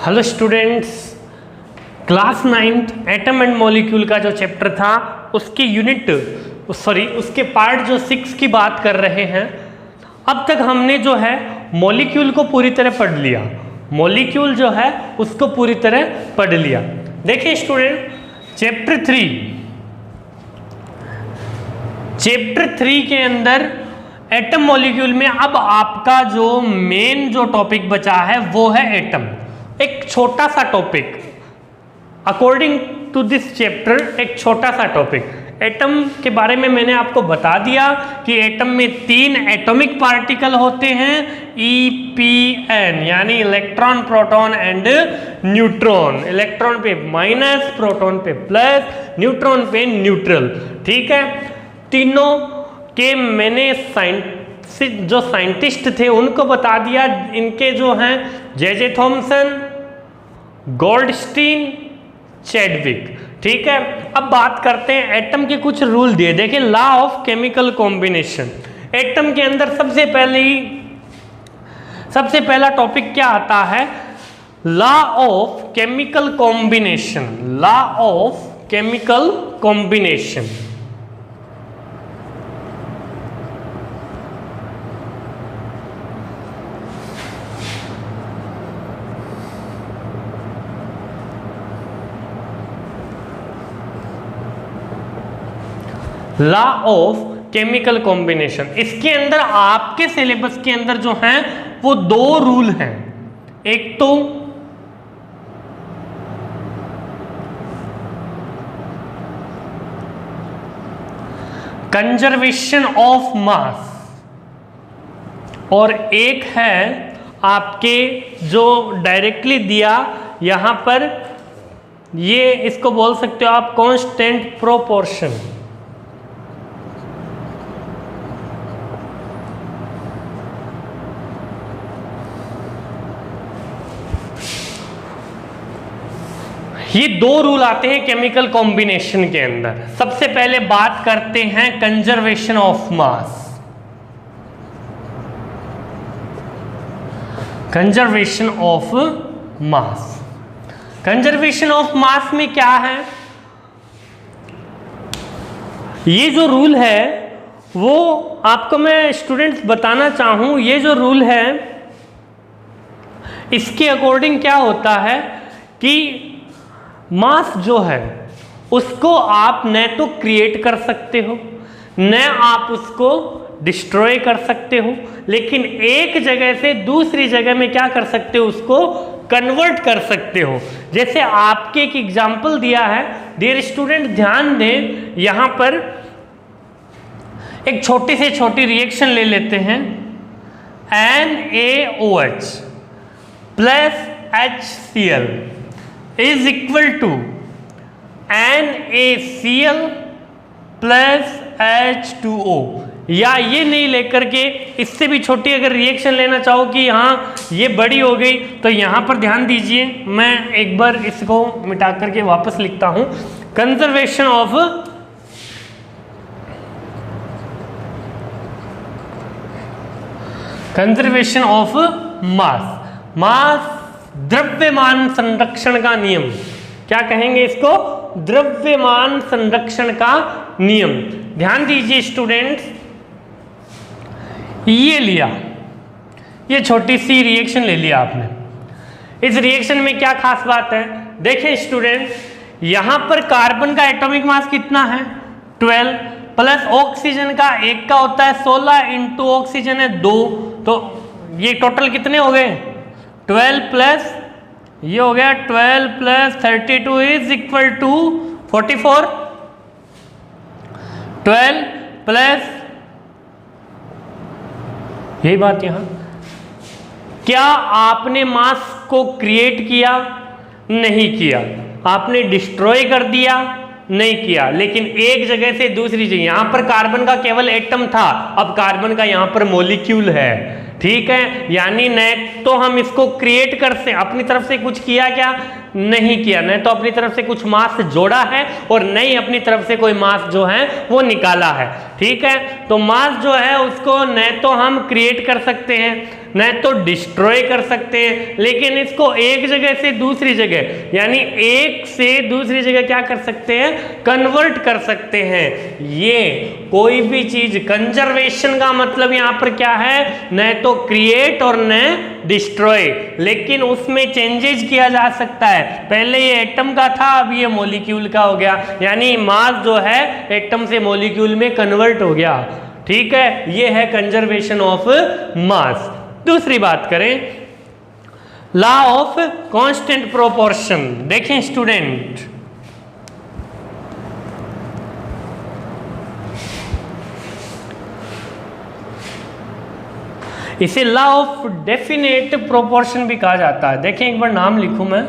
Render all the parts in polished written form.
Hello students, class 9 atom and molecule का जो chapter था उसके पार्ट जो 6 की बात कर रहे हैं। अब तक हमने जो है मॉलिक्यूल को पूरी तरह पढ़ लिया, मॉलिक्यूल जो है उसको पूरी तरह पढ़ लिया। देखिए स्टूडेंट, चैप्टर 3 के अंदर एटम मॉलिक्यूल में अब आपका जो मेन जो टॉपिक बचा है वो है एटम। एक छोटा सा topic according to this chapter, एक छोटा सा टॉपिक एटम के बारे में मैंने आपको बता दिया कि एटम में 3 एटॉमिक पार्टिकल होते हैं, EPN यानी electron, proton and neutron. Electron पे माइनस, प्रोटॉन पे प्लस, न्यूट्रॉन पे न्यूट्रल। ठीक है, तीनों के मैंने जो साइंटिस्ट थे उनको बता दिया। इनके जो हैं जे थॉमसन, गोल्डस्टीन, चैडविक। ठीक है, अब बात करते हैं एटम के कुछ रूल दिए। देखिए, law of chemical combination. Atom के अंदर सबसे पहला टॉपिक क्या आता है? Law of chemical combination. Law of chemical combination. Law of chemical combination, इसके अंदर आपके सिलेबस के अंदर जो हैं वो 2 रूल हैं। एक तो कंजर्वेशन ऑफ मास और एक है आपके जो डायरेक्टली दिया यहां पर, ये इसको बोल सकते हो आप कांस्टेंट प्रोपोर्शन। ये 2 रूल आते हैं केमिकल कॉम्बिनेशन के अंदर। सबसे पहले बात करते हैं conservation of mass. Conservation of mass, conservation of mass में क्या है? ये जो रूल है वो आपको मैं स्टूडेंट्स बताना चाहूं। ये जो रूल है इसके अकॉर्डिंग क्या होता है कि मास जो है उसको आप न तो क्रिएट कर सकते हो, न आप उसको डिस्ट्रॉय कर सकते हो, लेकिन एक जगह से दूसरी जगह में क्या कर सकते हो? उसको कन्वर्ट कर सकते हो। जैसे आपके एक एग्जाम्पल दिया है, डियर स्टूडेंट ध्यान दें, यहां पर एक छोटी से छोटी रिएक्शन ले लेते हैं। NaOH plus HCl is equal to NaCl plus H2O। या ये नहीं लेकर के इससे भी छोटी अगर रिएक्शन लेना चाहो कि हाँ ये बड़ी हो गई, तो यहाँ पर ध्यान दीजिए, मैं एक बार इसको मिटा करके वापस लिखता हूँ। Conservation of mass. मास द्रव्यमान संरक्षण का नियम। क्या कहेंगे इसको? द्रव्यमान संरक्षण का नियम। ध्यान दीजिए स्टूडेंट्स, ये लिया, ये छोटी सी रिएक्शन ले लिया आपने। इस रिएक्शन में क्या खास बात है? देखिए स्टूडेंट, यहां पर कार्बन का एटॉमिक मास कितना है? 12 प्लस ऑक्सीजन का एक का होता है 16 इंटू ऑक्सीजन है 2, तो ये टोटल कितने हो गए? 12 प्लस ये हो गया 12 plus 32 is equal to 44। 12 plus यही बात यहां। क्या आपने मास को क्रिएट किया? नहीं किया। आपने डिस्ट्रॉय कर दिया? नहीं किया। लेकिन एक जगह से दूसरी जगह, यहां पर कार्बन का केवल एटम था, अब कार्बन का यहां पर मॉलिक्यूल है। ठीक है, यानी न तो हम इसको क्रिएट कर से अपनी तरफ से कुछ किया, क्या नहीं किया, न तो अपनी तरफ से कुछ मास जोड़ा है और न ही अपनी तरफ से कोई मास जो है वो निकाला है। ठीक है, तो मास जो है उसको न तो हम क्रिएट कर सकते हैं, न तो डिस्ट्रॉय कर सकते हैं, लेकिन इसको एक जगह से दूसरी जगह यानी एक से दूसरी जगह क्या कर सकते हैं, कन्वर्ट कर सकते हैं। ये कोई भी चीज कंजर्वेशन का मतलब यहां पर क्या है, न तो क्रिएट और न डिस्ट्रॉय, लेकिन उसमें चेंजेस किया जा सकता है। पहले ये एटम का था, अब ये मॉलिक्यूल का हो गया, यानी मास जो है एटम से मॉलिक्यूल में कन्वर्ट हो गया। ठीक है, ये है कंजर्वेशन ऑफ मास। दूसरी बात करें, लॉ ऑफ कांस्टेंट प्रोपोर्शन। देखें स्टूडेंट, इसे लॉ ऑफ डेफिनेट प्रोपोर्शन भी कहा जाता है। देखें एक बार नाम लिखूं मैं,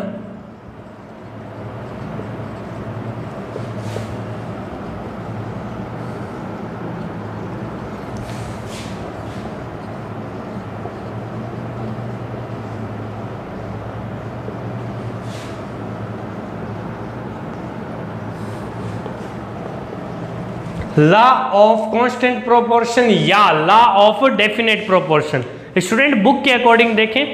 लॉ ऑफ कांस्टेंट प्रोपोर्शन या law of definite proportion. Student book के अकॉर्डिंग देखें,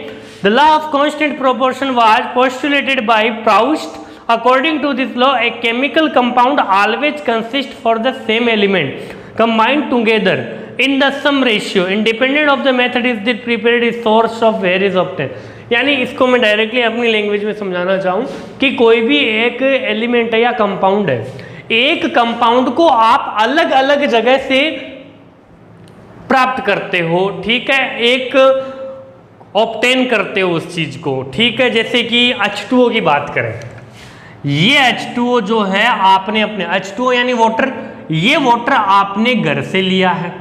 the law of constant proportion was postulated by Proust. According to this law a chemical compound always consist for the same element combined together in the sum ratio independent of the method is the prepared source of where is obtain. यानी इसको मैं directly अपनी language में समझाना चाहूँ कि कोई भी एक एलिमेंट है या कंपाउंड है, एक कंपाउंड को आप अलग अलग जगह से प्राप्त करते हो, ठीक है, एक ऑब्टेन करते हो उस चीज को, ठीक है। जैसे कि H2O की बात करें, ये H2O जो है आपने अपने H2O यानी वाटर, ये वाटर आपने घर से लिया है,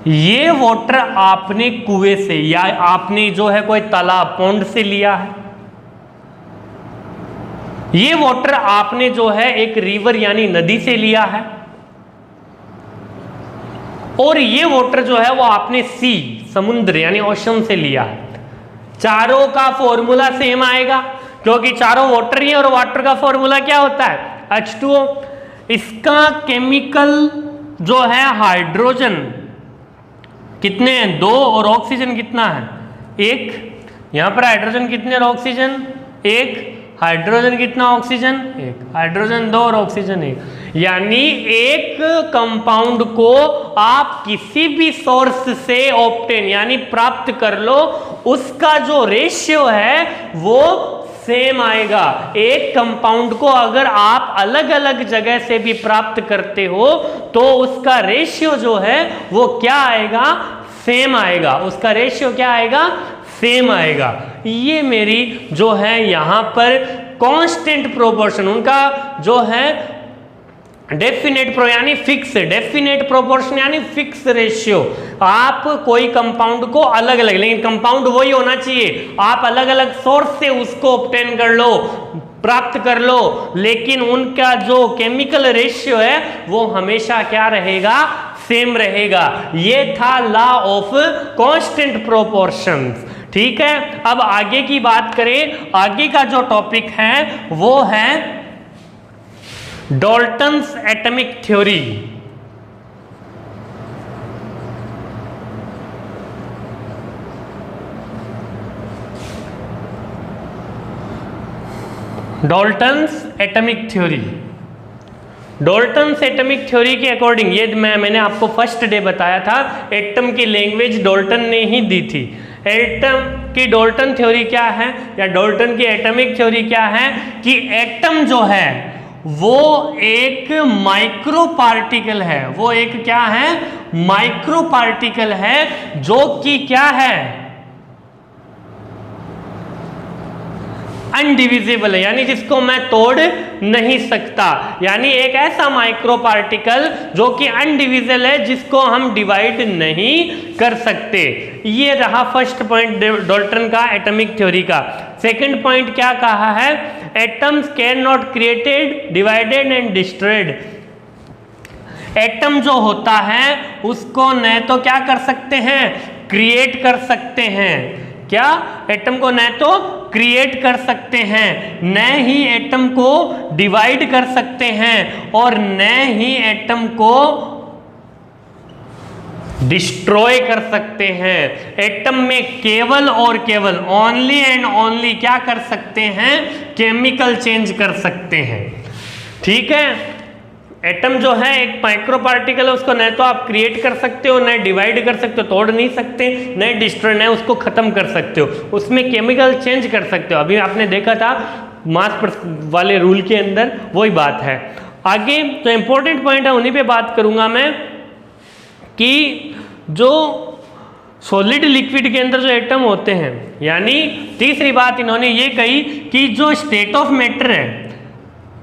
ये वाटर आपने कुएं से या आपने जो है कोई तालाब पौंड से लिया है, ये वाटर आपने जो है एक रिवर यानी नदी से लिया है, और ये वाटर जो है वो आपने सी समुद्र यानी ओशन से लिया है। चारों का फॉर्मूला सेम आएगा क्योंकि चारों वाटर ही है, और वाटर का फॉर्मूला क्या होता है, H2O। इसका केमिकल जो है हाइड्रोजन कितने हैं, 2, और ऑक्सीजन कितना है, 1। यहां पर हाइड्रोजन कितने और ऑक्सीजन 1, हाइड्रोजन कितना ऑक्सीजन 1, हाइड्रोजन 2 और ऑक्सीजन 1। यानी एक कंपाउंड को आप किसी भी सोर्स से ऑब्टेन यानी प्राप्त कर लो, उसका जो रेशियो है वो सेम आएगा। एक कंपाउंड को अगर आप अलग अलग जगह से भी प्राप्त करते हो तो उसका रेशियो जो है वो क्या आएगा, सेम आएगा। उसका रेशियो क्या आएगा, सेम आएगा। ये मेरी जो है यहां पर कांस्टेंट प्रोपोर्शन, उनका जो है डेफिनेट प्रो यानी फिक्स, डेफिनेट प्रोपोर्शन यानी फिक्स रेशियो। आप कोई कंपाउंड को अलग अलग, लेकिन कंपाउंड वही होना चाहिए, आप अलग अलग सोर्स से उसको ऑब्टेन कर लो, प्राप्त कर लो, लेकिन उनका जो केमिकल रेशियो है वो हमेशा क्या रहेगा, सेम रहेगा। ये था लॉ ऑफ कांस्टेंट प्रोपोर्शंस, ठीक है। अब आगे की बात करें, आगे का जो टॉपिक है वो है Dalton's atomic theory. Dalton's atomic theory, Dalton's atomic theory के अकॉर्डिंग, ये मैंने आपको फर्स्ट डे बताया था, एटम की लैंग्वेज डाल्टन ने ही दी थी। एटम की डाल्टन थ्योरी क्या है, या डाल्टन की एटॉमिक थ्योरी क्या है, कि एटम जो है वो एक माइक्रो पार्टिकल है, वो एक क्या है, माइक्रो पार्टिकल है, जो कि क्या है, अनडिविजिबल है, यानी जिसको मैं तोड़ नहीं सकता। यानी एक ऐसा माइक्रो पार्टिकल जो कि अनडिविजिबल है, जिसको हम डिवाइड नहीं कर सकते। ये रहा फर्स्ट पॉइंट डाल्टन का एटॉमिक थ्योरी का। सेकंड पॉइंट क्या कहा है, atoms can not created, divided and destroyed. Atom जो होता है उसको न तो क्या कर सकते हैं, क्रिएट कर सकते हैं, क्या एटम को न तो क्रिएट कर सकते हैं, न ही एटम को डिवाइड कर सकते हैं, और न ही एटम को डिस्ट्रॉय कर सकते हैं। एटम में केवल और केवल ओनली एंड ओनली क्या कर सकते हैं, केमिकल चेंज कर सकते हैं। ठीक है, एटम जो है एक माइक्रो पार्टिकल है, उसको न तो आप क्रिएट कर सकते हो, न डिवाइड कर सकते हो, तोड़ नहीं सकते, न डिस्ट्रॉय, न उसको खत्म कर सकते हो, उसमें केमिकल चेंज कर सकते हो। अभी आपने देखा था मास वाले रूल के अंदर, वही बात है। आगे तो इंपॉर्टेंट पॉइंट है, उन्हीं पे बात करूंगा मैं, कि जो सॉलिड लिक्विड के अंदर जो एटम होते हैं, यानी तीसरी बात इन्होंने ये कही कि जो स्टेट ऑफ मैटर है,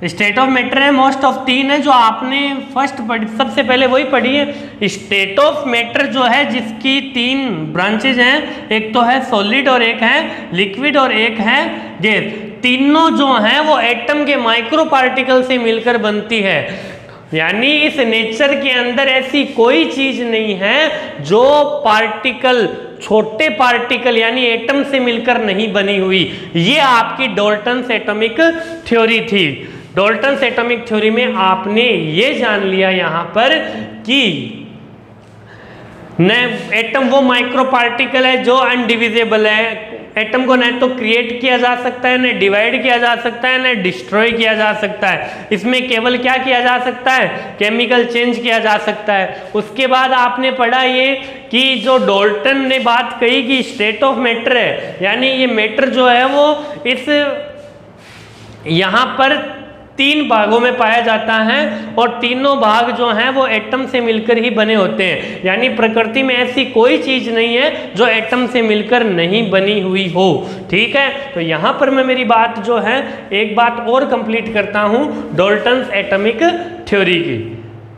स्टेट ऑफ मैटर है मोस्ट ऑफ 3 है, जो आपने फर्स्ट पढ़ी, सबसे पहले वही पढ़ी है। स्टेट ऑफ मैटर जो है जिसकी 3 ब्रांचेज हैं, एक तो है सॉलिड और एक है लिक्विड और एक है गैस, तीनों जो हैं वो एटम के माइक्रो पार्टिकल से मिलकर बनती है। यानी इस नेचर के अंदर ऐसी कोई चीज नहीं है जो पार्टिकल, छोटे पार्टिकल यानी एटम से मिलकर नहीं बनी हुई। ये आपकी डाल्टन्स एटॉमिक थ्योरी थी। डाल्टन्स एटॉमिक थ्योरी में आपने ये जान लिया यहां पर कि न एटम वो माइक्रो पार्टिकल है जो अनडिविजिबल है, एटम को न तो क्रिएट किया जा सकता है, न डिवाइड किया जा सकता है, न डिस्ट्रॉय किया जा सकता है। इसमें केवल क्या किया जा सकता है, केमिकल चेंज किया जा सकता है। उसके बाद आपने पढ़ा ये कि जो डाल्टन ने बात कही कि स्टेट ऑफ मैटर है, यानी ये मैटर जो है वो इस यहाँ पर 3 भागों में पाया जाता है और तीनों भाग जो हैं वो एटम से मिलकर ही बने होते हैं। यानी प्रकृति में ऐसी कोई चीज नहीं है जो एटम से मिलकर नहीं बनी हुई हो। ठीक है, तो यहाँ पर मैं मेरी बात जो है एक बात और कंप्लीट करता हूँ डाल्टन्स एटॉमिक थ्योरी की।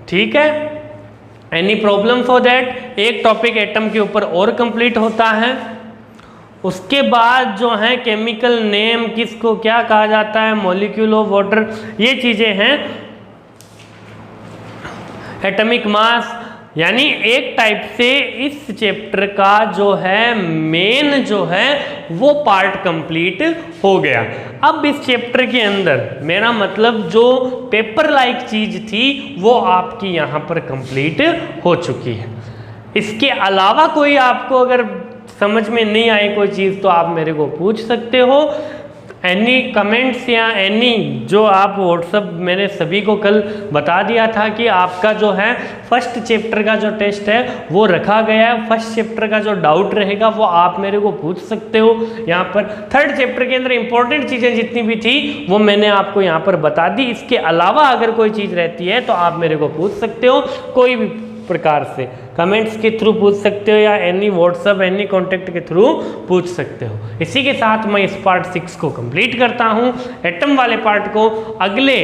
ठीक है, एनी प्रॉब्लम फॉर दैट? एक टॉपिक एटम के ऊपर और कंप्लीट होता है। उसके बाद जो है केमिकल नेम, किसको क्या कहा जाता है, मॉलिक्यूल ऑफ वाटर, ये चीजें हैं। एटॉमिक मास, यानी एक टाइप से इस चैप्टर का जो है मेन जो है वो पार्ट कंप्लीट हो गया। अब इस चैप्टर के अंदर मेरा मतलब जो पेपर लाइक चीज थी वो आपकी यहाँ पर कंप्लीट हो चुकी है। इसके अलावा कोई आपको अगर समझ में नहीं आई कोई चीज़ तो आप मेरे को पूछ सकते हो। एनी कमेंट्स या एनी जो आप व्हाट्सअप, मैंने सभी को कल बता दिया था कि आपका जो है फर्स्ट चैप्टर का जो टेस्ट है वो रखा गया है। फर्स्ट चैप्टर का जो डाउट रहेगा वो आप मेरे को पूछ सकते हो। यहाँ पर थर्ड चैप्टर के अंदर इंपॉर्टेंट चीज़ें जितनी भी थी वो मैंने आपको यहाँ पर बता दी। इसके अलावा अगर कोई चीज़ रहती है तो आप मेरे को पूछ सकते हो, कोई भी प्रकार से कमेंट्स के थ्रू पूछ सकते हो या एनी व्हाट्सअप, एनी कांटेक्ट के थ्रू पूछ सकते हो। इसी के साथ मैं इस पार्ट 6 को कंप्लीट करता हूं। एटम वाले पार्ट को अगले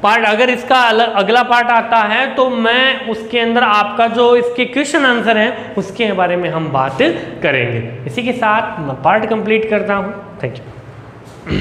पार्ट, अगर इसका अगला पार्ट आता है तो मैं उसके अंदर आपका जो इसके क्वेश्चन आंसर है उसके बारे में हम बात करेंगे। इसी के साथ मैं पार्ट कंप्लीट करता हूं। Thank you.